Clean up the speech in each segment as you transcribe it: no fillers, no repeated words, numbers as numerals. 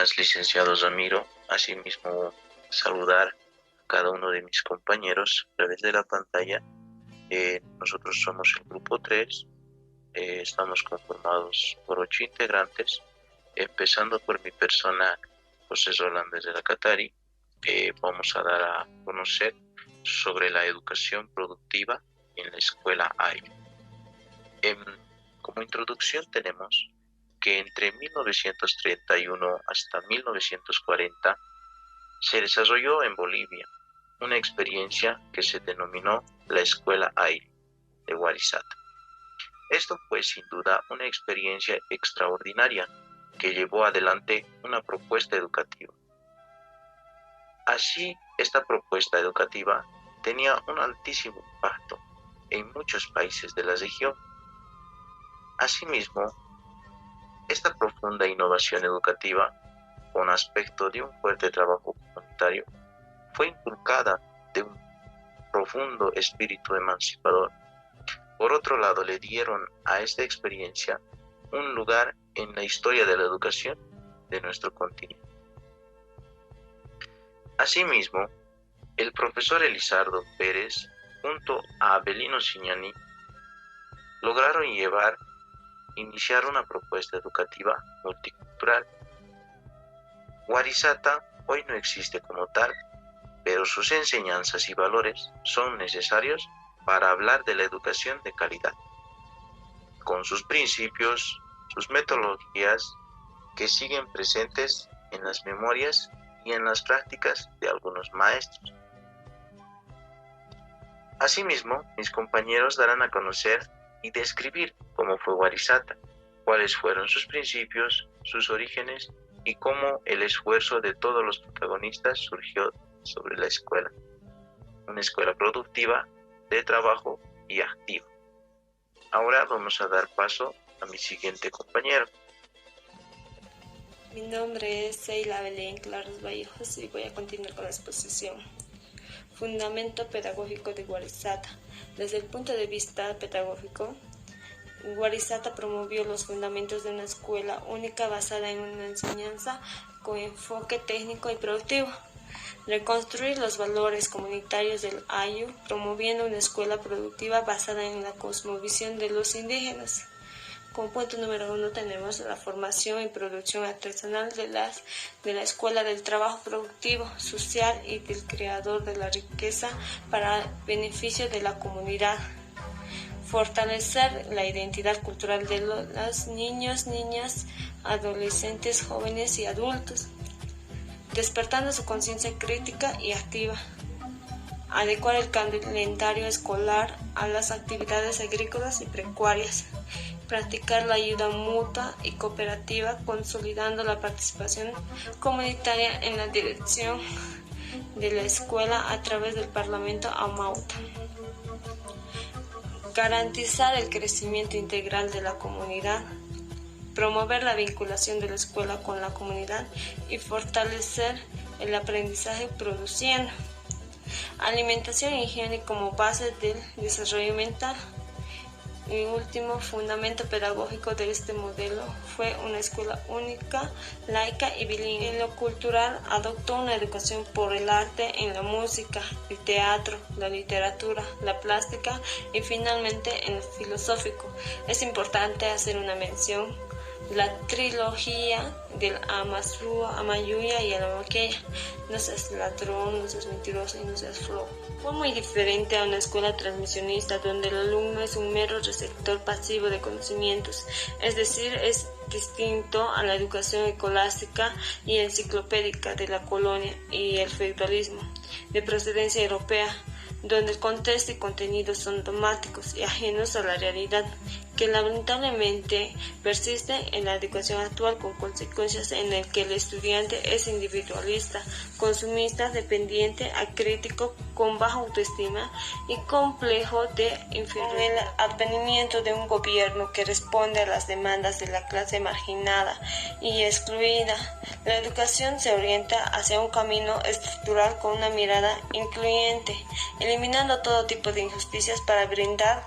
buenas, licenciado Ramiro. Asimismo, saludar a cada uno de mis compañeros a través de la pantalla. Nosotros somos el grupo 3. Estamos conformados por 8 integrantes, empezando por mi persona, José Roland de la Catari. Vamos a dar a conocer sobre la educación productiva en la escuela AIL. Como introducción tenemos que entre 1931 hasta 1940 se desarrolló en Bolivia una experiencia que se denominó la Escuela AIL de Guarizata. Esto fue sin duda una experiencia extraordinaria que llevó adelante una propuesta educativa. Así, esta propuesta educativa tenía un altísimo impacto en muchos países de la región. Asimismo, esta profunda innovación educativa, con aspecto de un fuerte trabajo comunitario, fue inculcada de un profundo espíritu emancipador. Por otro lado, le dieron a esta experiencia un lugar en la historia de la educación de nuestro continente. Asimismo, el profesor Elizardo Pérez, junto a Abelino Signani, lograron iniciar una propuesta educativa multicultural. Guarizata hoy no existe como tal, pero sus enseñanzas y valores son necesarios para hablar de la educación de calidad, con sus principios, sus metodologías que siguen presentes en las memorias y en las prácticas de algunos maestros. Asimismo, mis compañeros darán a conocer y describir cómo fue Guarizata, cuáles fueron sus principios, sus orígenes y cómo el esfuerzo de todos los protagonistas surgió sobre la escuela. Una escuela productiva, de trabajo y activa. Ahora vamos a dar paso a mi siguiente compañero. Mi nombre es Seila Belén Claros Vallejos y voy a continuar con la exposición. Fundamento pedagógico de Guarizata. Desde el punto de vista pedagógico, Guarizata promovió los fundamentos de una escuela única basada en una enseñanza con enfoque técnico y productivo. Reconstruir los valores comunitarios del Ayu, promoviendo una escuela productiva basada en la cosmovisión de los indígenas. Como punto número 1 tenemos la formación y producción artesanal de la escuela del trabajo productivo, social y del creador de la riqueza para beneficio de la comunidad. Fortalecer la identidad cultural de los niños, niñas, adolescentes, jóvenes y adultos, despertando su conciencia crítica y activa. Adecuar el calendario escolar a las actividades agrícolas y pecuarias. Practicar la ayuda mutua y cooperativa, consolidando la participación comunitaria en la dirección de la escuela a través del Parlamento Amauta. Garantizar el crecimiento integral de la comunidad. Promover la vinculación de la escuela con la comunidad y fortalecer el aprendizaje produciendo. Alimentación y higiene como base del desarrollo mental. Y último fundamento pedagógico de este modelo fue una escuela única, laica y bilingüe. En lo cultural adoptó una educación por el arte en la música, el teatro, la literatura, la plástica y finalmente en lo filosófico. Es importante hacer una mención: la trilogía del Amasrúa, Amayuya y el Amaqueya. No seas ladrón, no seas mentiroso y no seas flojo. Fue muy diferente a una escuela transmisionista donde el alumno es un mero receptor pasivo de conocimientos, es decir, es distinto a la educación escolástica y enciclopédica de la colonia y el feudalismo de procedencia europea, donde el contexto y contenidos son dogmáticos y ajenos a la realidad, que lamentablemente persiste en la educación actual, con consecuencias en el que el estudiante es individualista, consumista, dependiente, acrítico, con baja autoestima y complejo de inferioridad. Con el advenimiento de un gobierno que responde a las demandas de la clase marginada y excluida, la educación se orienta hacia un camino estructural con una mirada incluyente, eliminando todo tipo de injusticias para brindar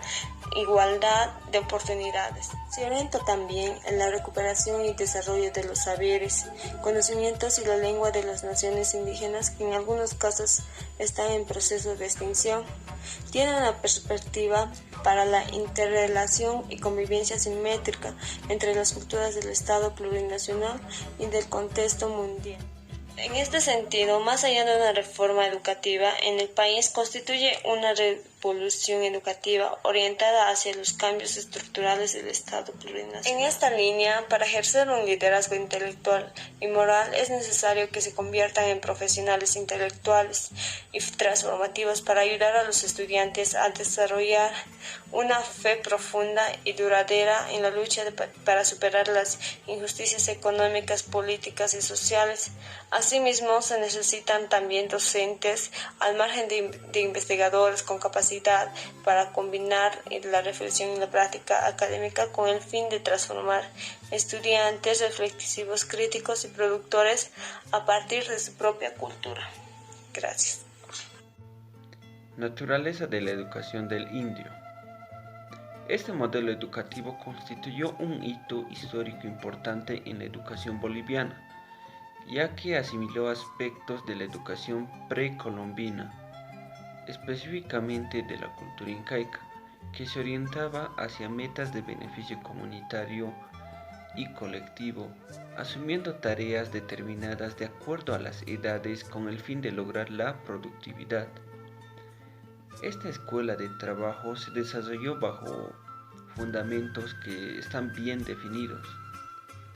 igualdad de oportunidades. Se orienta también en la recuperación y desarrollo de los saberes, conocimientos y la lengua de las naciones indígenas que en algunos casos están en proceso de extinción. Tiene una perspectiva para la interrelación y convivencia simétrica entre las culturas del Estado plurinacional y del contexto mundial. En este sentido, más allá de una reforma educativa, en el país constituye una revolución educativa orientada hacia los cambios estructurales del Estado plurinacional. En esta línea, para ejercer un liderazgo intelectual y moral, es necesario que se conviertan en profesionales intelectuales y transformativos para ayudar a los estudiantes a desarrollar una fe profunda y duradera en la lucha para superar las injusticias económicas, políticas y sociales. Asimismo, se necesitan también docentes al margen de investigadores con capacidad para combinar la reflexión y la práctica académica con el fin de transformar estudiantes reflexivos, críticos y productores a partir de su propia cultura. Gracias. Naturaleza de la educación del indio. Este modelo educativo constituyó un hito histórico importante en la educación boliviana, ya que asimiló aspectos de la educación precolombina, específicamente de la cultura incaica, que se orientaba hacia metas de beneficio comunitario y colectivo, asumiendo tareas determinadas de acuerdo a las edades con el fin de lograr la productividad. Esta escuela de trabajo se desarrolló bajo fundamentos que están bien definidos.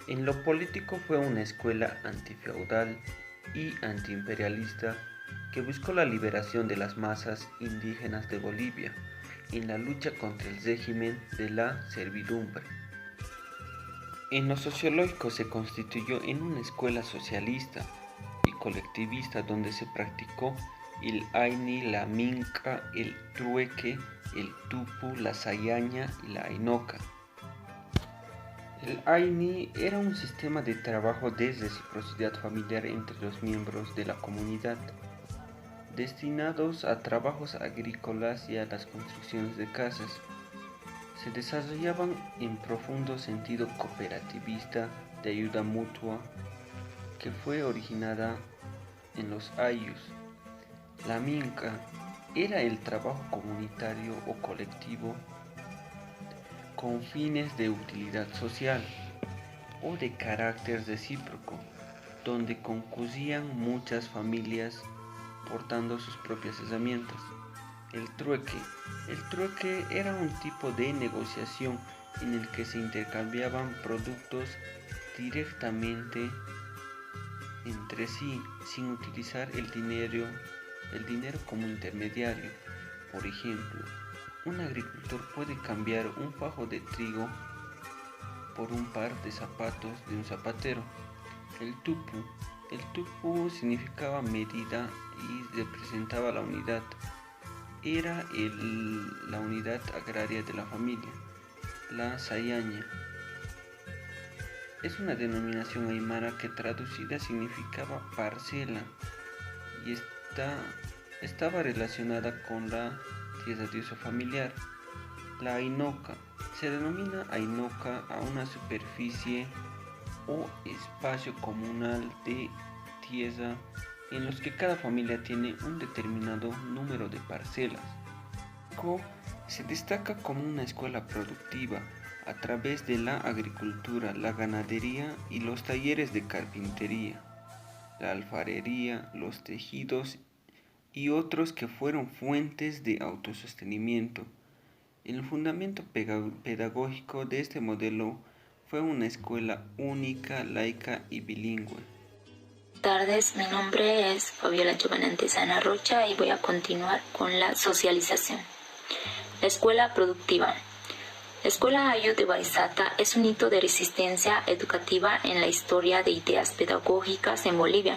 En lo político fue una escuela antifeudal y antiimperialista que buscó la liberación de las masas indígenas de Bolivia en la lucha contra el régimen de la servidumbre. En lo sociológico se constituyó en una escuela socialista y colectivista donde se practicó el Aini, la Minca, el Trueque, el Tupu, la Sayaña y la Ainoca. El Aini era un sistema de trabajo de reciprocidad familiar entre los miembros de la comunidad, destinados a trabajos agrícolas y a las construcciones de casas. Se desarrollaban en profundo sentido cooperativista de ayuda mutua que fue originada en los ayllus. La minca era el trabajo comunitario o colectivo con fines de utilidad social o de carácter recíproco, donde concurrían muchas familias portando sus propias herramientas. El trueque era un tipo de negociación en el que se intercambiaban productos directamente entre sí, sin utilizar el dinero como intermediario. Por ejemplo, un agricultor puede cambiar un fajo de trigo por un par de zapatos de un zapatero. El tupu significaba medida y representaba la unidad. Era la unidad agraria de la familia. La sayaña es una denominación aymara que traducida significaba parcela y estaba relacionada con la tierra de uso familiar. La ainoca se denomina ainoca a una superficie o espacio comunal de tierra en los que cada familia tiene un determinado número de parcelas. Se destaca como una escuela productiva a través de la agricultura, la ganadería y los talleres de carpintería, la alfarería, los tejidos y otros que fueron fuentes de autosostenimiento. El fundamento pedagógico de este modelo fue una escuela única, laica y bilingüe. Buenas tardes, mi nombre es Fabiola Giovanante Sana Rocha y voy a continuar con la socialización. La escuela productiva. La escuela Ayllu de Baizata es un hito de resistencia educativa en la historia de ideas pedagógicas en Bolivia,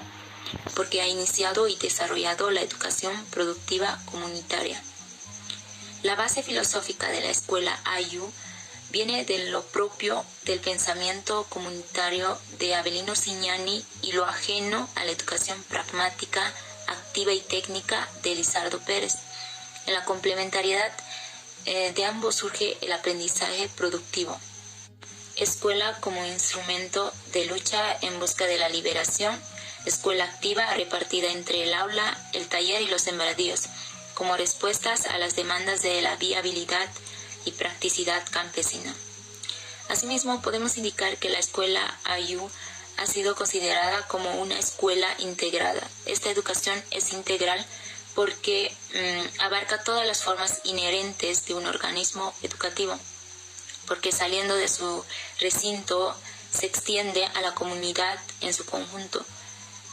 porque ha iniciado y desarrollado la educación productiva comunitaria. La base filosófica de la escuela Ayllu viene de lo propio del pensamiento comunitario de Avelino Ziñani y lo ajeno a la educación pragmática, activa y técnica de Lizardo Pérez. En la complementariedad De ambos surge el aprendizaje productivo. Escuela como instrumento de lucha en busca de la liberación. Escuela activa repartida entre el aula, el taller y los sembradíos, como respuestas a las demandas de la viabilidad y practicidad campesina. Asimismo, podemos indicar que la escuela AYU ha sido considerada como una escuela integrada. Esta educación es integral porque abarca todas las formas inherentes de un organismo educativo, porque saliendo de su recinto se extiende a la comunidad en su conjunto,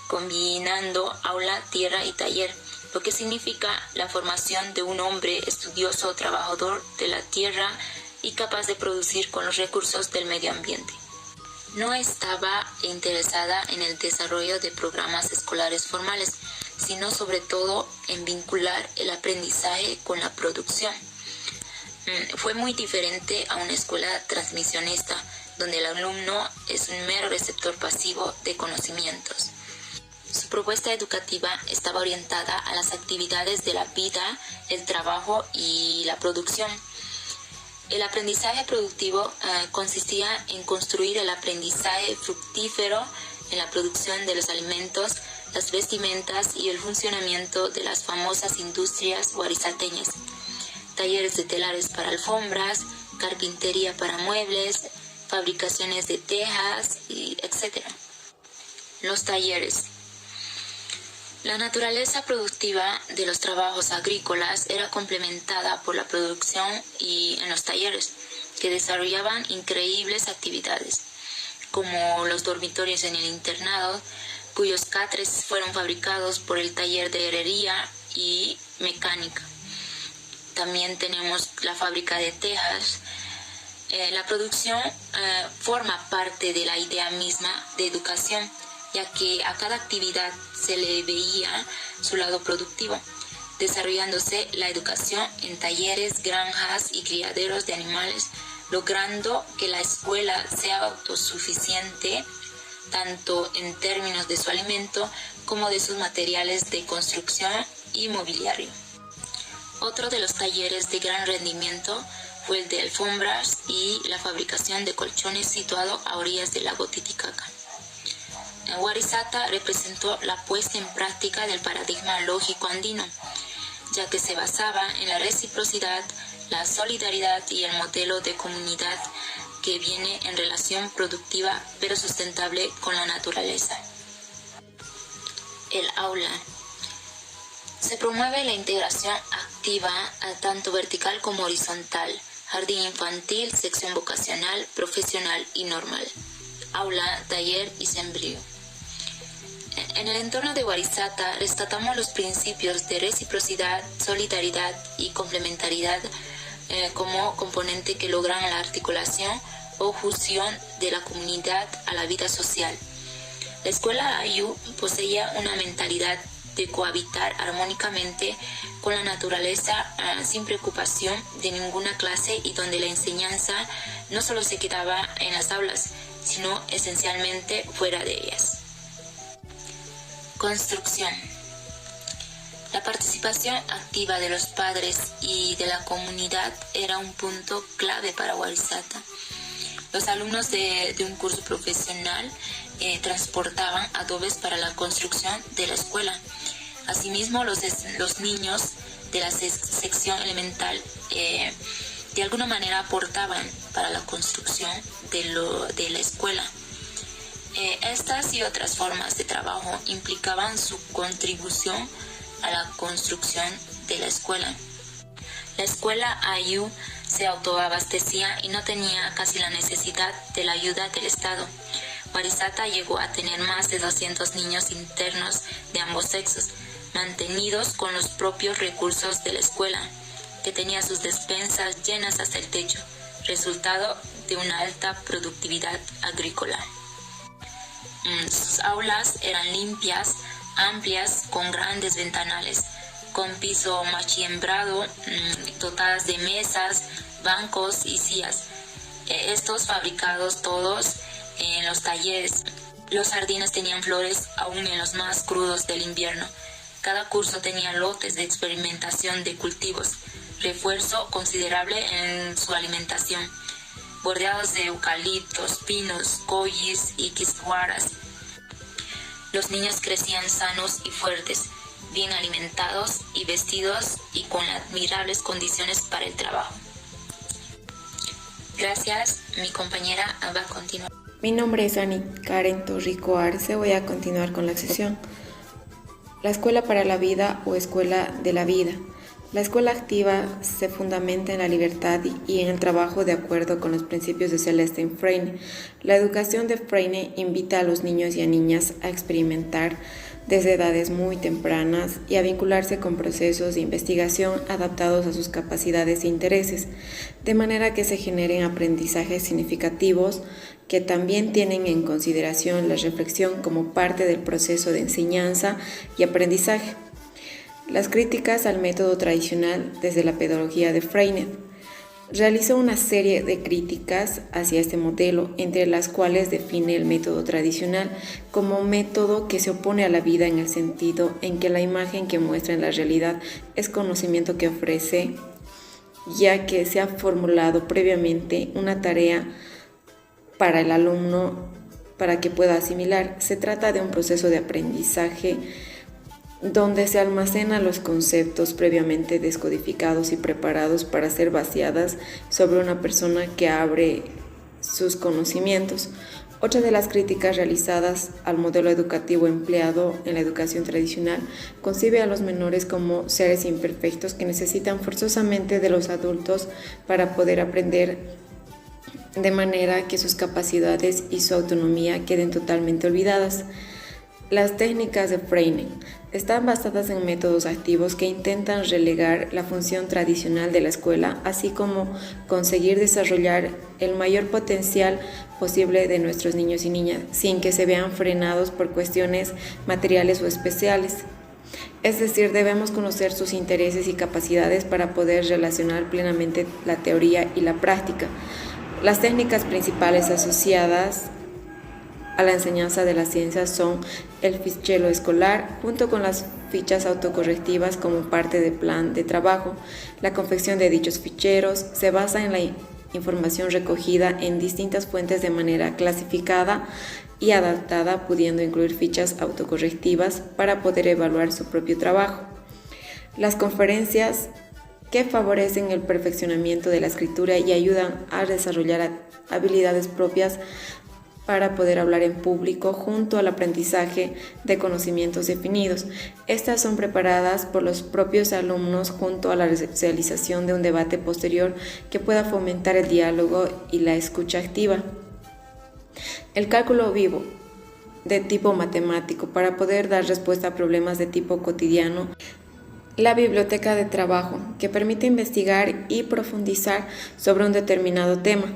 combinando aula, tierra y taller, lo que significa la formación de un hombre estudioso, trabajador de la tierra y capaz de producir con los recursos del medio ambiente. No estaba interesada en el desarrollo de programas escolares formales, sino sobre todo en vincular el aprendizaje con la producción. Fue muy diferente a una escuela transmisionista, donde el alumno es un mero receptor pasivo de conocimientos. Su propuesta educativa estaba orientada a las actividades de la vida, el trabajo y la producción. El aprendizaje productivo consistía en construir el aprendizaje fructífero en la producción de los alimentos, las vestimentas y el funcionamiento de las famosas industrias guarizateñas, talleres de telares para alfombras, carpintería para muebles, fabricaciones de tejas, etc. Los talleres. La naturaleza productiva de los trabajos agrícolas era complementada por la producción y en los talleres, que desarrollaban increíbles actividades, como los dormitorios en el internado, cuyos catres fueron fabricados por el taller de herrería y mecánica. También tenemos la fábrica de tejas. La producción forma parte de la idea misma de educación, ya que a cada actividad se le veía su lado productivo, desarrollándose la educación en talleres, granjas y criaderos de animales, logrando que la escuela sea autosuficiente tanto en términos de su alimento como de sus materiales de construcción y mobiliario. Otro de los talleres de gran rendimiento fue el de alfombras y la fabricación de colchones situado a orillas del lago Titicaca. Warisata representó la puesta en práctica del paradigma lógico andino, ya que se basaba en la reciprocidad, la solidaridad y el modelo de comunidad que viene en relación productiva pero sustentable con la naturaleza. El aula. Se promueve la integración activa tanto vertical como horizontal, jardín infantil, sección vocacional, profesional y normal, aula, taller y sembrío. En el entorno de Warisata rescatamos los principios de reciprocidad, solidaridad y complementariedad como componente que logran la articulación o fusión de la comunidad a la vida social. La escuela AYU poseía una mentalidad de cohabitar armónicamente con la naturaleza sin preocupación de ninguna clase y donde la enseñanza no solo se quedaba en las aulas, sino esencialmente fuera de ellas. Construcción. La participación activa de los padres y de la comunidad era un punto clave para Warisata. Los alumnos de un curso profesional transportaban adobes para la construcción de la escuela. Asimismo, los niños de la sección elemental de alguna manera aportaban para la construcción de la escuela. Estas y otras formas de trabajo implicaban su contribución a la construcción de la escuela. La escuela AYU se autoabastecía y no tenía casi la necesidad de la ayuda del Estado. Warisata llegó a tener más de 200 niños internos de ambos sexos, mantenidos con los propios recursos de la escuela, que tenía sus despensas llenas hasta el techo, resultado de una alta productividad agrícola. Sus aulas eran limpias, amplias, con grandes ventanales, con piso machimbrado, dotadas de mesas, bancos y sillas. Estos fabricados todos en los talleres. Los jardines tenían flores aún en los más crudos del invierno. Cada curso tenía lotes de experimentación de cultivos, refuerzo considerable en su alimentación, bordeados de eucaliptos, pinos, collis y quisquaras. Los niños crecían sanos y fuertes, bien alimentados y vestidos y con admirables condiciones para el trabajo. Gracias, mi compañera va a continuar. Mi nombre es Ani Karen Torrico Arce. Voy a continuar con la sesión. La escuela para la vida o escuela de la vida. La escuela activa se fundamenta en la libertad y en el trabajo de acuerdo con los principios de Celestin Freine. La educación de Freine invita a los niños y a niñas a experimentar desde edades muy tempranas y a vincularse con procesos de investigación adaptados a sus capacidades e intereses, de manera que se generen aprendizajes significativos que también tienen en consideración la reflexión como parte del proceso de enseñanza y aprendizaje. Las críticas al método tradicional desde la pedagogía de Freine. Realizó una serie de críticas hacia este modelo, entre las cuales define el método tradicional como un método que se opone a la vida en el sentido en que la imagen que muestra en la realidad es conocimiento que ofrece, ya que se ha formulado previamente una tarea para el alumno para que pueda asimilar. Se trata de un proceso de aprendizaje donde se almacenan los conceptos previamente descodificados y preparados para ser vaciadas sobre una persona que abre sus conocimientos. Otra de las críticas realizadas al modelo educativo empleado en la educación tradicional concibe a los menores como seres imperfectos que necesitan forzosamente de los adultos para poder aprender, de manera que sus capacidades y su autonomía queden totalmente olvidadas. Las técnicas de Freine están basadas en métodos activos que intentan relegar la función tradicional de la escuela, así como conseguir desarrollar el mayor potencial posible de nuestros niños y niñas, sin que se vean frenados por cuestiones materiales o especiales. Es decir, debemos conocer sus intereses y capacidades para poder relacionar plenamente la teoría y la práctica. Las técnicas principales asociadas a la enseñanza de las ciencias son el fichero escolar, junto con las fichas autocorrectivas como parte del plan de trabajo. La confección de dichos ficheros se basa en la información recogida en distintas fuentes de manera clasificada y adaptada, pudiendo incluir fichas autocorrectivas para poder evaluar su propio trabajo. Las conferencias que favorecen el perfeccionamiento de la escritura y ayudan a desarrollar habilidades propias para poder hablar en público junto al aprendizaje de conocimientos definidos. Estas son preparadas por los propios alumnos junto a la realización de un debate posterior que pueda fomentar el diálogo y la escucha activa. El cálculo vivo de tipo matemático para poder dar respuesta a problemas de tipo cotidiano. La biblioteca de trabajo, que permite investigar y profundizar sobre un determinado tema.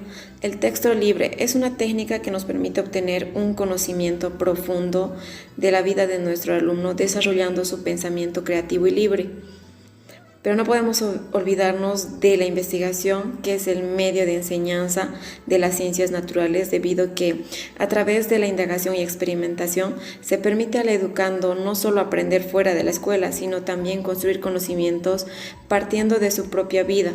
El texto libre es una técnica que nos permite obtener un conocimiento profundo de la vida de nuestro alumno, desarrollando su pensamiento creativo y libre. Pero no podemos olvidarnos de la investigación, que es el medio de enseñanza de las ciencias naturales, debido a que a través de la indagación y experimentación se permite al educando no solo aprender fuera de la escuela, sino también construir conocimientos partiendo de su propia vida.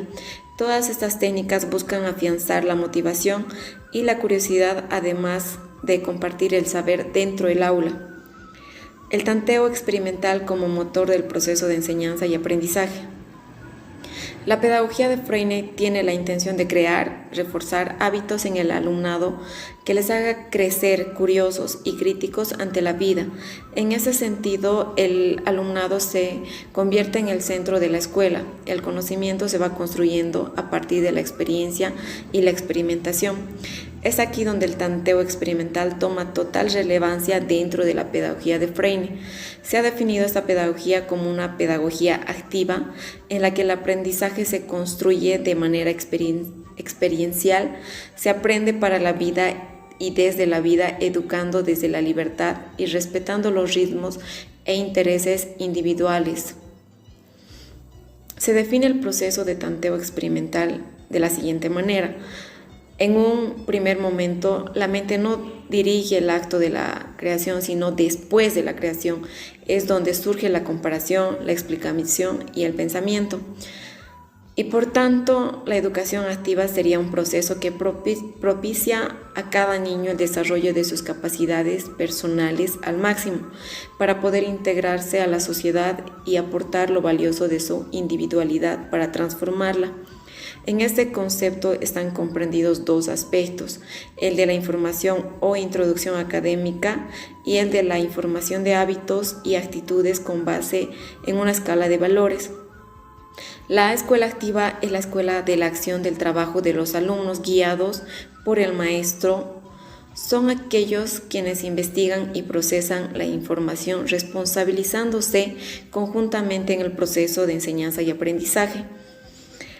Todas estas técnicas buscan afianzar la motivación y la curiosidad, además de compartir el saber dentro del aula. El tanteo experimental como motor del proceso de enseñanza y aprendizaje. La pedagogía de Freine tiene la intención de crear, reforzar hábitos en el alumnado que les haga crecer curiosos y críticos ante la vida. En ese sentido, el alumnado se convierte en el centro de la escuela. El conocimiento se va construyendo a partir de la experiencia y la experimentación. Es aquí donde el tanteo experimental toma total relevancia dentro de la pedagogía de Freine. Se ha definido esta pedagogía como una pedagogía activa en la que el aprendizaje se construye de manera experiencial, se aprende para la vida y desde la vida, educando desde la libertad y respetando los ritmos e intereses individuales. Se define el proceso de tanteo experimental de la siguiente manera. En un primer momento, la mente no dirige el acto de la creación, sino después de la creación. Es donde surge la comparación, la explicación y el pensamiento. Y por tanto, la educación activa sería un proceso que propicia a cada niño el desarrollo de sus capacidades personales al máximo para poder integrarse a la sociedad y aportar lo valioso de su individualidad para transformarla. En este concepto están comprendidos dos aspectos, el de la información o introducción académica y el de la información de hábitos y actitudes con base en una escala de valores. La escuela activa es la escuela de la acción del trabajo de los alumnos guiados por el maestro. Son aquellos quienes investigan y procesan la información, responsabilizándose conjuntamente en el proceso de enseñanza y aprendizaje.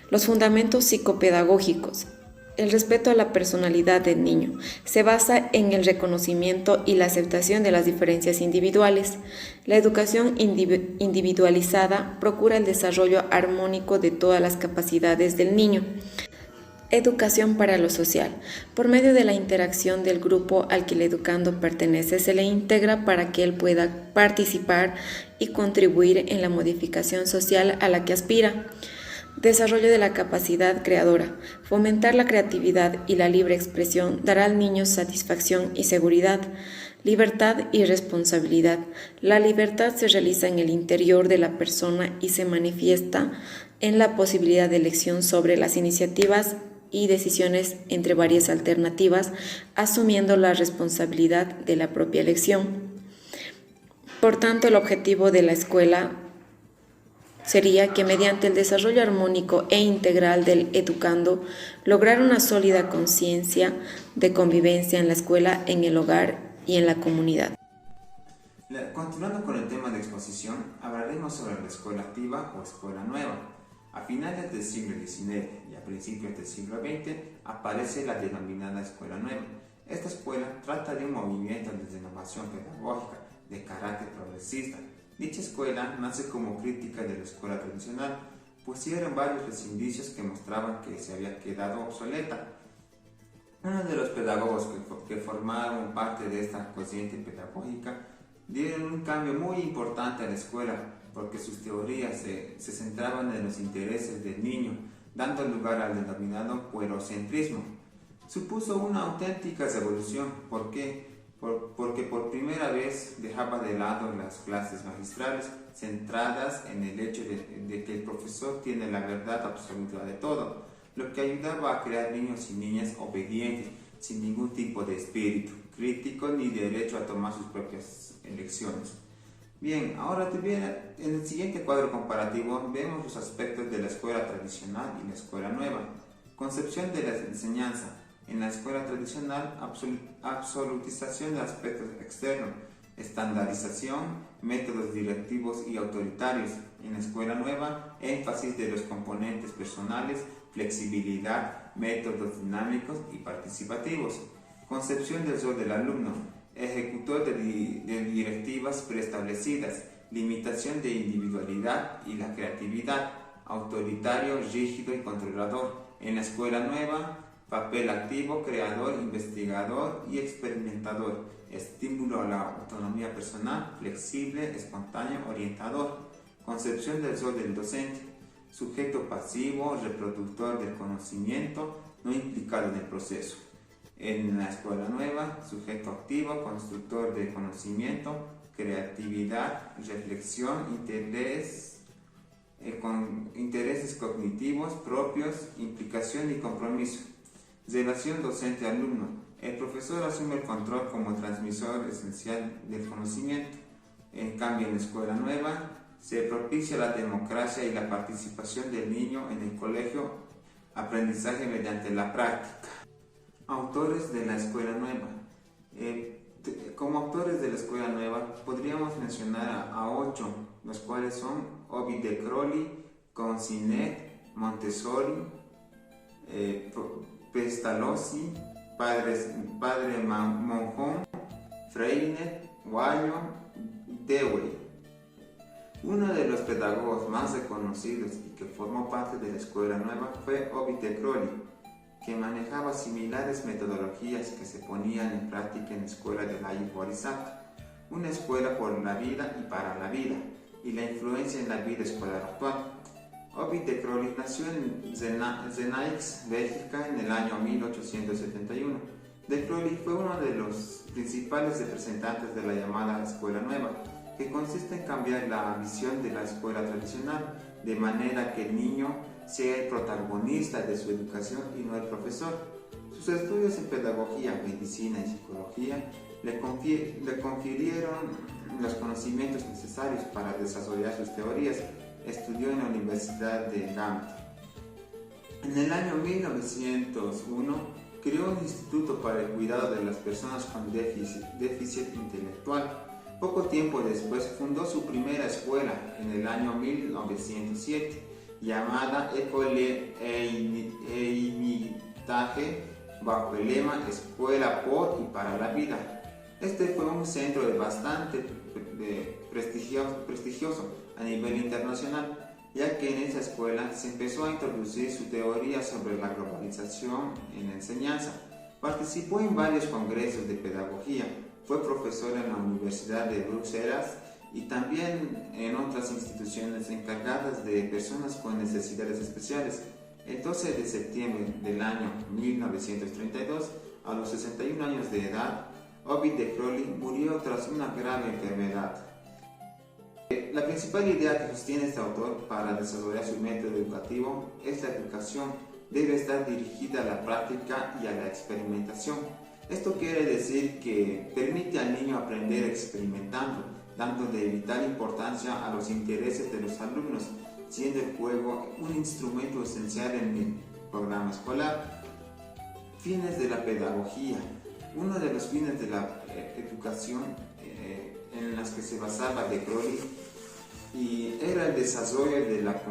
Los fundamentos psicopedagógicos. El respeto a la personalidad del niño se basa en el reconocimiento y la aceptación de las diferencias individuales. La educación individualizada procura el desarrollo armónico de todas las capacidades del niño. Educación para lo social. Por medio de la interacción del grupo al que el educando pertenece, se le integra para que él pueda participar y contribuir en la modificación social a la que aspira. Desarrollo de la capacidad creadora. Fomentar la creatividad y la libre expresión dará al niño satisfacción y seguridad. Libertad y responsabilidad. La libertad se realiza en el interior de la persona y se manifiesta en la posibilidad de elección sobre las iniciativas y decisiones entre varias alternativas, asumiendo la responsabilidad de la propia elección. Por tanto, el objetivo de la escuela sería que mediante el desarrollo armónico e integral del educando, lograr una sólida conciencia de convivencia en la escuela, en el hogar y en la comunidad. Continuando con el tema de exposición, hablaremos sobre la escuela activa o escuela nueva. A finales del siglo XIX y a principios del siglo XX aparece la denominada escuela nueva. Esta escuela trata de un movimiento de renovación pedagógica de carácter progresista. Dicha escuela nace como crítica de la escuela tradicional, pues hubieron varios los indicios que mostraban que se había quedado obsoleta. Uno de los pedagogos que formaron parte de esta corriente pedagógica dieron un cambio muy importante a la escuela, porque sus teorías se centraban en los intereses del niño, dando lugar al denominado puerocentrismo. Supuso una auténtica revolución, porque por primera vez dejaba de lado las clases magistrales centradas en el hecho de que el profesor tiene la verdad absoluta de todo, lo que ayudaba a crear niños y niñas obedientes, sin ningún tipo de espíritu crítico ni derecho a tomar sus propias elecciones. Bien, ahora en el siguiente cuadro comparativo vemos los aspectos de la escuela tradicional y la escuela nueva. Concepción de la enseñanza. En la escuela tradicional, absolutización de aspectos externos, estandarización, métodos directivos y autoritarios. En la escuela nueva, énfasis de los componentes personales, flexibilidad, métodos dinámicos y participativos. Concepción del rol del alumno, ejecutor de directivas preestablecidas, limitación de individualidad y la creatividad, autoritario, rígido y controlador. En la escuela nueva, papel activo, creador, investigador y experimentador, estímulo a la autonomía personal, flexible, espontáneo, orientador. Concepción del rol del docente, sujeto pasivo, reproductor del conocimiento, no implicado en el proceso. En la escuela nueva, sujeto activo, constructor de conocimiento, creatividad, reflexión, intereses cognitivos propios, implicación y compromiso. Relación docente-alumno. El profesor asume el control como transmisor esencial del conocimiento. En cambio, en la escuela nueva, se propicia la democracia y la participación del niño en el colegio, aprendizaje mediante la práctica. Autores de la escuela nueva. Como autores de la escuela nueva, podríamos mencionar a 8, los cuales son Ovid de Crowley, Consinet, Montessori, Pestalozzi, Padre Monjón, Freire, Wallon, Dewey. Uno de los pedagogos más reconocidos y que formó parte de la escuela nueva fue Ovid de Crowley, que manejaba similares metodologías que se ponían en práctica en la escuela de Layo Warisata, una escuela por la vida y para la vida, y la influencia en la vida escolar actual. Ovid de Crowley nació en Zenaix, Bélgica, en el año 1871. De Crowley fue uno de los principales representantes de la llamada Escuela Nueva, que consiste en cambiar la visión de la escuela tradicional, de manera que el niño sea el protagonista de su educación y no el profesor. Sus estudios en pedagogía, medicina y psicología le confirieron los conocimientos necesarios para desarrollar sus teorías. Estudió en la Universidad de Gand. En el año 1901 creó un instituto para el cuidado de las personas con déficit intelectual. Poco tiempo después fundó su primera escuela en el año 1907, llamada École Hermitage, bajo el lema Escuela por y para la vida. Este fue un centro bastante prestigioso a nivel internacional, ya que en esa escuela se empezó a introducir su teoría sobre la globalización en la enseñanza. Participó en varios congresos de pedagogía, fue profesor en la Universidad de Bruselas y también en otras instituciones encargadas de personas con necesidades especiales. El 12 de septiembre del año 1932, a los 61 años de edad, Ovid de Crowley murió tras una grave enfermedad. La principal idea que sostiene este autor para desarrollar su método educativo es la educación debe estar dirigida a la práctica y a la experimentación. Esto quiere decir que permite al niño aprender experimentando, dándole vital importancia a los intereses de los alumnos, siendo el juego un instrumento esencial en el programa escolar. Fines de la pedagogía. Uno de los fines de la educación en las que se basaba de Crowley era el desarrollo de la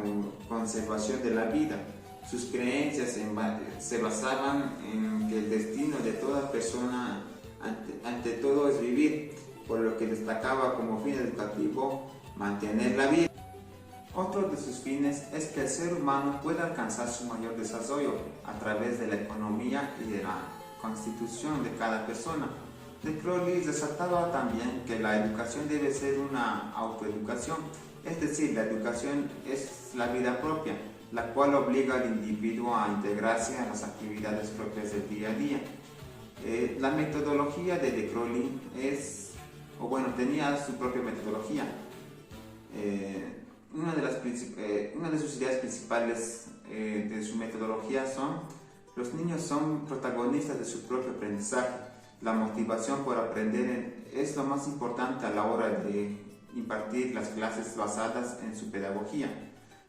conservación de la vida. Sus creencias se basaban en que el destino de toda persona ante todo es vivir, por lo que destacaba como fin educativo mantener la vida. Otro de sus fines es que el ser humano pueda alcanzar su mayor desarrollo a través de la economía y de la constitución de cada persona. De Crowley resaltaba también que la educación debe ser una autoeducación, es decir, la educación es la vida propia, la cual obliga al individuo a integrarse a las actividades propias del día a día. La metodología de Crowley tenía su propia metodología. Una de sus ideas principales de su metodología son: los niños son protagonistas de su propio aprendizaje. La motivación por aprender es lo más importante a la hora de impartir las clases basadas en su pedagogía.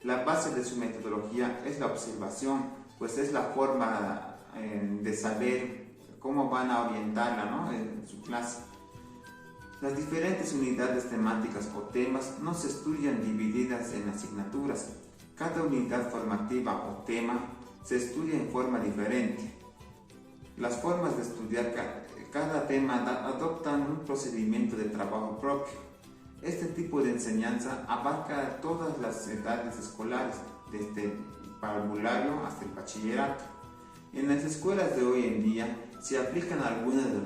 La base de su metodología es la observación, pues es la forma de saber cómo van a orientarla, en su clase. Las diferentes unidades temáticas o temas no se estudian divididas en asignaturas. Cada unidad formativa o tema se estudia en forma diferente. Las formas de estudiar cada tema adoptan un procedimiento de trabajo propio. Este tipo de enseñanza abarca todas las edades escolares, desde el parvulario hasta el bachillerato. En las escuelas de hoy en día se aplican algunos de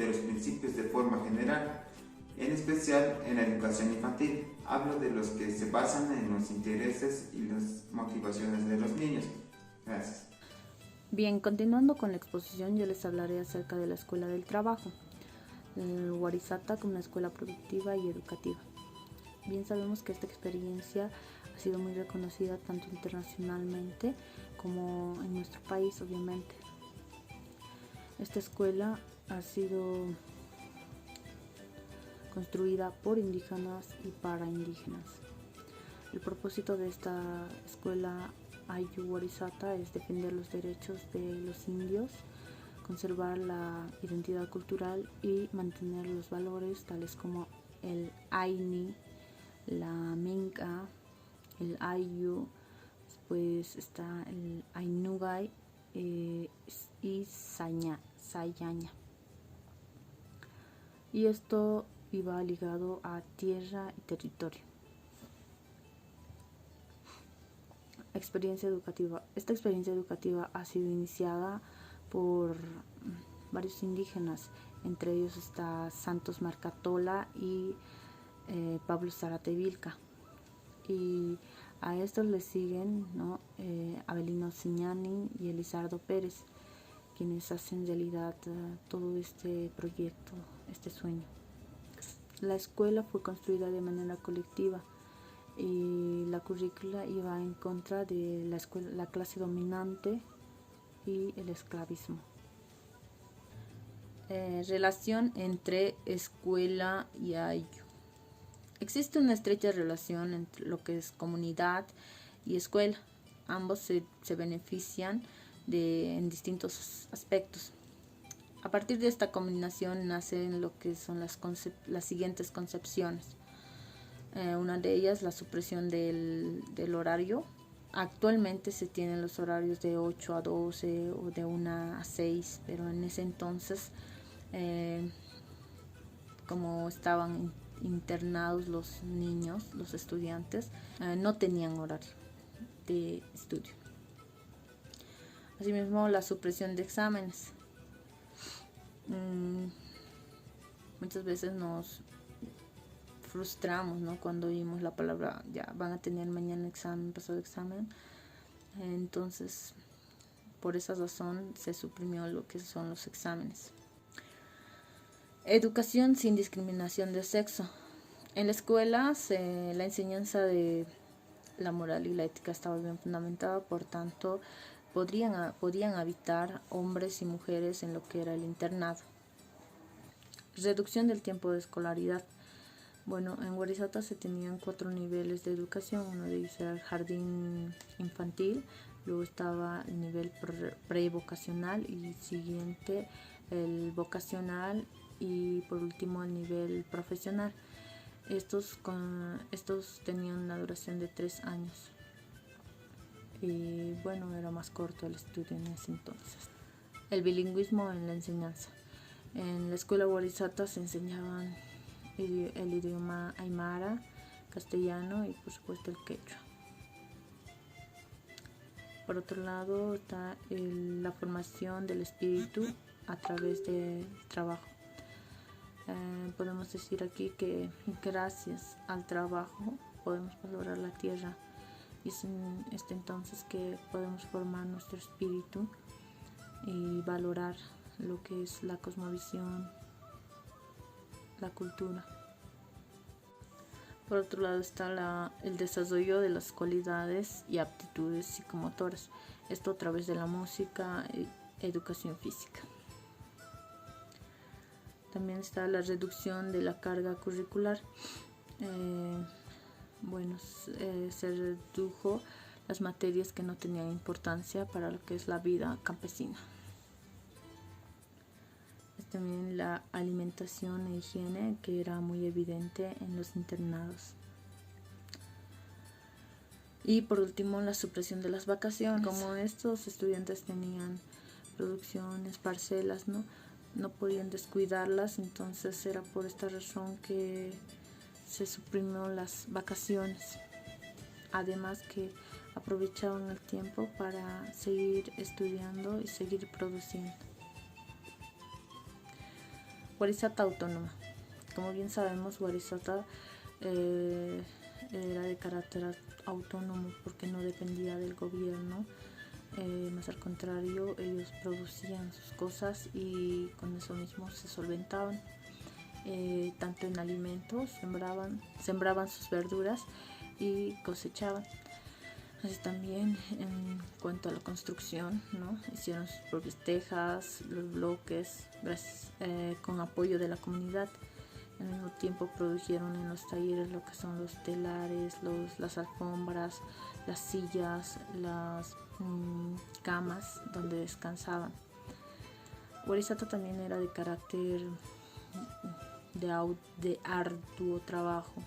los principios de forma general, en especial en la educación infantil. Hablo de los que se basan en los intereses y las motivaciones de los niños. Gracias. Bien, continuando con la exposición, yo les hablaré acerca de la Escuela del Trabajo, Warisata como una escuela productiva y educativa. Bien sabemos que esta experiencia ha sido muy reconocida tanto internacionalmente como en nuestro país, obviamente. Esta escuela ha sido construida por indígenas y para indígenas. El propósito de esta escuela Ayu Warisata es defender los derechos de los indios, conservar la identidad cultural y mantener los valores tales como el Aini, la Minca, el Ayu, después está el Ainugay y Sayaña. Y esto iba ligado a tierra y territorio. experiencia educativa. Esta experiencia educativa ha sido iniciada por varios indígenas, entre ellos está Santos Marcatola y Pablo Zárate Vilca. Y a estos le siguen, ¿no? Avelino Siñani y Elizardo Pérez, quienes hacen realidad todo este proyecto, este sueño. La escuela fue construida de manera colectiva y la currícula iba en contra de la clase dominante y el esclavismo. Relación entre escuela y ayllu. Existe una estrecha relación entre lo que es comunidad y escuela. Ambos se benefician en distintos aspectos. A partir de esta combinación nacen lo que son las siguientes concepciones. Una de ellas, la supresión del horario. Actualmente se tienen los horarios de 8 a 12 o de 1 a 6, pero en ese entonces, como estaban internados los niños, los estudiantes, no tenían horario de estudio. Asimismo, la supresión de exámenes. Muchas veces nos frustramos, ¿no? Cuando oímos la palabra, ya van a tener mañana examen, pasado examen. Entonces, por esa razón se suprimió lo que son los exámenes. Educación sin discriminación de sexo. En la escuela la enseñanza de la moral y la ética estaba bien fundamentada, por tanto podían habitar hombres y mujeres en lo que era el internado. Reducción del tiempo de escolaridad. Bueno, en Warisata se tenían 4 niveles de educación. Uno de ellos era el jardín infantil, luego estaba el nivel prevocacional y siguiente el vocacional y por último el nivel profesional. Estos tenían una duración de 3 años y bueno, era más corto el estudio en ese entonces. El bilingüismo en la enseñanza. En la escuela Warisata se enseñaban el idioma aymara, castellano y por supuesto el quechua. Por otro lado está la formación del espíritu a través del trabajo. Podemos decir aquí que gracias al trabajo podemos valorar la tierra y es en este entonces que podemos formar nuestro espíritu y valorar lo que es la cosmovisión, la cultura. Por otro lado está el desarrollo de las cualidades y aptitudes psicomotoras, esto a través de la música y educación física. También está la reducción de la carga curricular. Se redujo las materias que no tenían importancia para lo que es la vida campesina. También la alimentación e higiene, que era muy evidente en los internados. Y por último, la supresión de las vacaciones. Como estos estudiantes tenían producciones, parcelas, no podían descuidarlas, entonces era por esta razón que se suprimió las vacaciones. Además que aprovechaban el tiempo para seguir estudiando y seguir produciendo. Warisata autónoma. Como bien sabemos, Warisata era de carácter autónomo porque no dependía del gobierno. Más al contrario, ellos producían sus cosas y con eso mismo se solventaban. Tanto en alimentos, sembraban sus verduras y cosechaban. Así también en cuanto a la construcción, hicieron sus propias tejas, los bloques, con apoyo de la comunidad. Al mismo tiempo produjeron en los talleres lo que son los telares, las alfombras, las sillas, las camas donde descansaban. Warisata también era de carácter de arduo trabajo,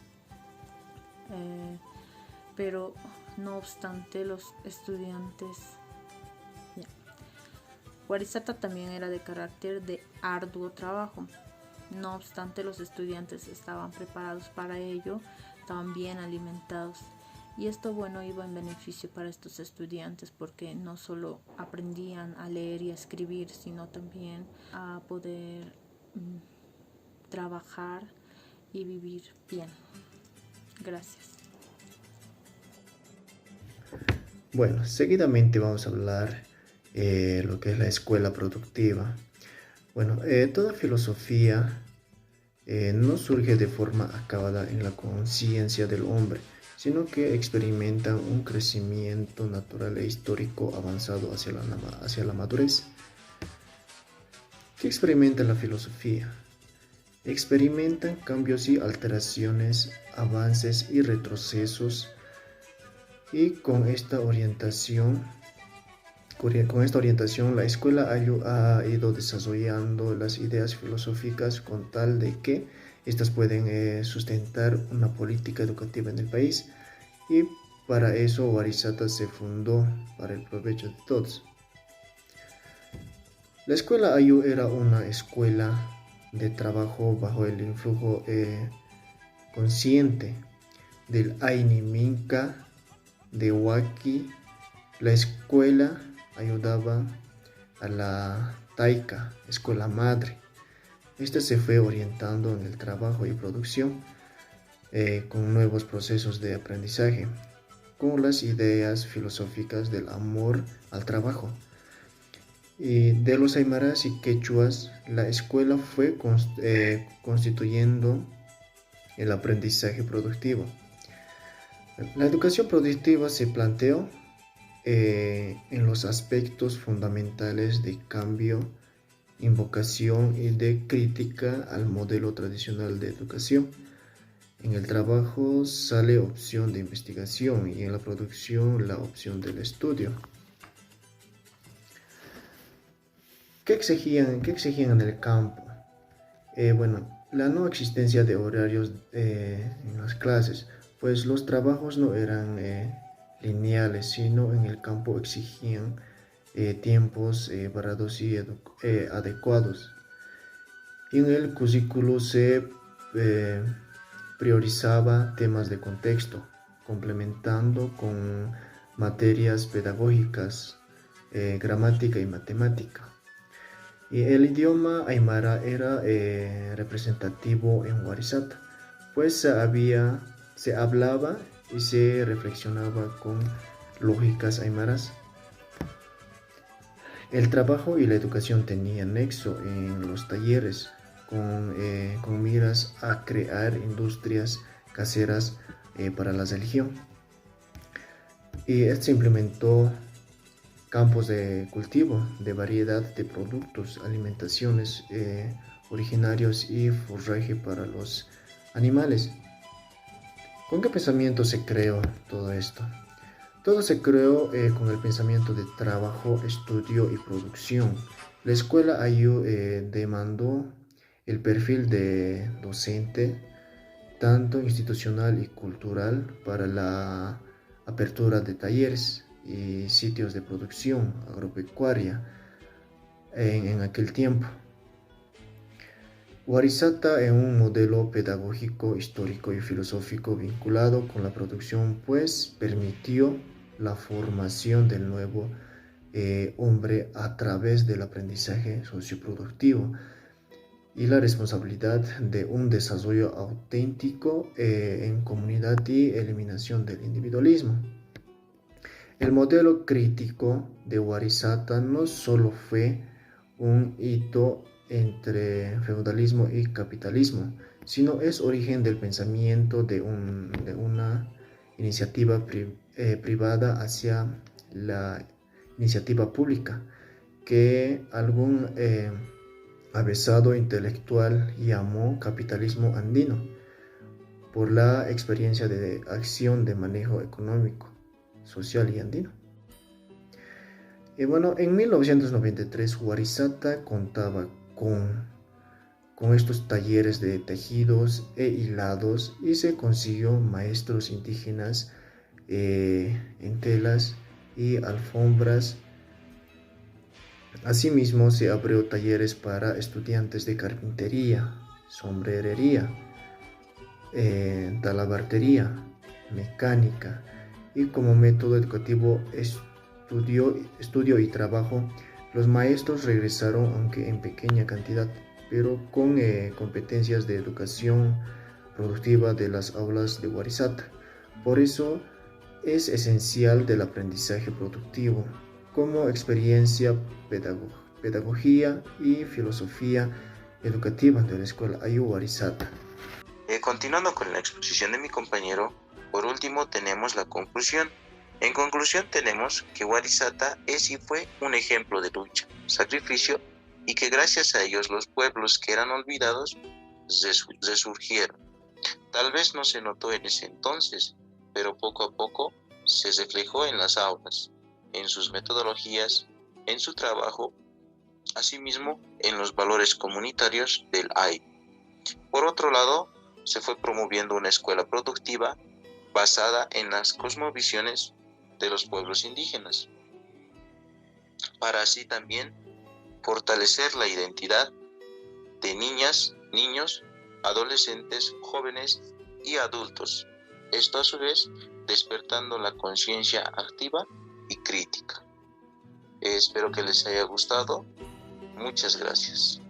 pero no obstante los estudiantes Warisata también era de carácter de arduo trabajo. No obstante, los estudiantes estaban preparados para ello, estaban bien alimentados Y esto, bueno, iba en beneficio para estos estudiantes porque no solo aprendían a leer y a escribir, sino también a poder trabajar y vivir bien. Gracias. Bueno, seguidamente vamos a hablar lo que es la escuela productiva. Bueno, toda filosofía no surge de forma acabada en la conciencia del hombre, sino que experimenta un crecimiento natural e histórico avanzado hacia la madurez. ¿Qué experimenta la filosofía? Experimentan cambios y alteraciones, avances y retrocesos, y con esta orientación la escuela ha ido desarrollando las ideas filosóficas con tal de que estas pueden sustentar una política educativa en el país, y para eso Warisata se fundó para el provecho de todos. La escuela Ayu era una escuela de trabajo bajo el influjo consciente del Aini Minca de Waki. La escuela ayudaba a la Taika, escuela madre. Esta se fue orientando en el trabajo y producción con nuevos procesos de aprendizaje, con las ideas filosóficas del amor al trabajo. Y de los aymaras y quechuas, la escuela fue constituyendo el aprendizaje productivo. La educación productiva se planteó en los aspectos fundamentales de cambio, invocación y de crítica al modelo tradicional de educación. En el trabajo sale opción de investigación y en la producción la opción del estudio. ¿Qué exigían en el campo? Bueno, la no existencia de horarios en las clases, pues los trabajos no eran lineales, sino en el campo exigían tiempos parados y adecuados. Y en el currículo se priorizaba temas de contexto, complementando con materias pedagógicas, gramática y matemática. Y el idioma aymara era representativo en Warisata, pues se hablaba y se reflexionaba con lógicas aymaras. El trabajo y la educación tenían nexo en los talleres, con miras a crear industrias caseras para la religión. Y se implementó campos de cultivo de variedad de productos, alimentaciones originarios y forraje para los animales. ¿Con qué pensamiento se creó todo esto? Todo se creó con el pensamiento de trabajo, estudio y producción. La escuela Ayu demandó el perfil de docente, tanto institucional y cultural, para la apertura de talleres y sitios de producción agropecuaria en aquel tiempo. Warisata es un modelo pedagógico, histórico y filosófico vinculado con la producción, pues permitió la formación del nuevo hombre a través del aprendizaje socioproductivo y la responsabilidad de un desarrollo auténtico en comunidad y eliminación del individualismo. El modelo crítico de Warisata no solo fue un hito entre feudalismo y capitalismo, sino es origen del pensamiento de una iniciativa privada hacia la iniciativa pública, que algún avesado intelectual llamó capitalismo andino, por la experiencia de acción de manejo económico, social y andino. Y bueno, en 1993 Warisata contaba con estos talleres de tejidos e hilados y se consiguió maestros indígenas en telas y alfombras. Asimismo se abrió talleres para estudiantes de carpintería, sombrerería, talabartería, mecánica y como método educativo estudio y trabajo. Los maestros regresaron, aunque en pequeña cantidad, pero con competencias de educación productiva de las aulas de Warisata. Por eso es esencial del aprendizaje productivo como experiencia, pedagogía y filosofía educativa de la escuela Ayu Warisata. Continuando con la exposición de mi compañero, por último tenemos la conclusión. En conclusión tenemos que Warisata es y fue un ejemplo de lucha, sacrificio y que gracias a ellos los pueblos que eran olvidados resurgieron. Tal vez no se notó en ese entonces, pero poco a poco se reflejó en las aulas, en sus metodologías, en su trabajo, asimismo en los valores comunitarios del AID. Por otro lado, se fue promoviendo una escuela productiva basada en las cosmovisiones de los pueblos indígenas, para así también fortalecer la identidad de niñas, niños, adolescentes, jóvenes y adultos. Esto a su vez despertando la conciencia activa y crítica. Espero que les haya gustado. Muchas gracias.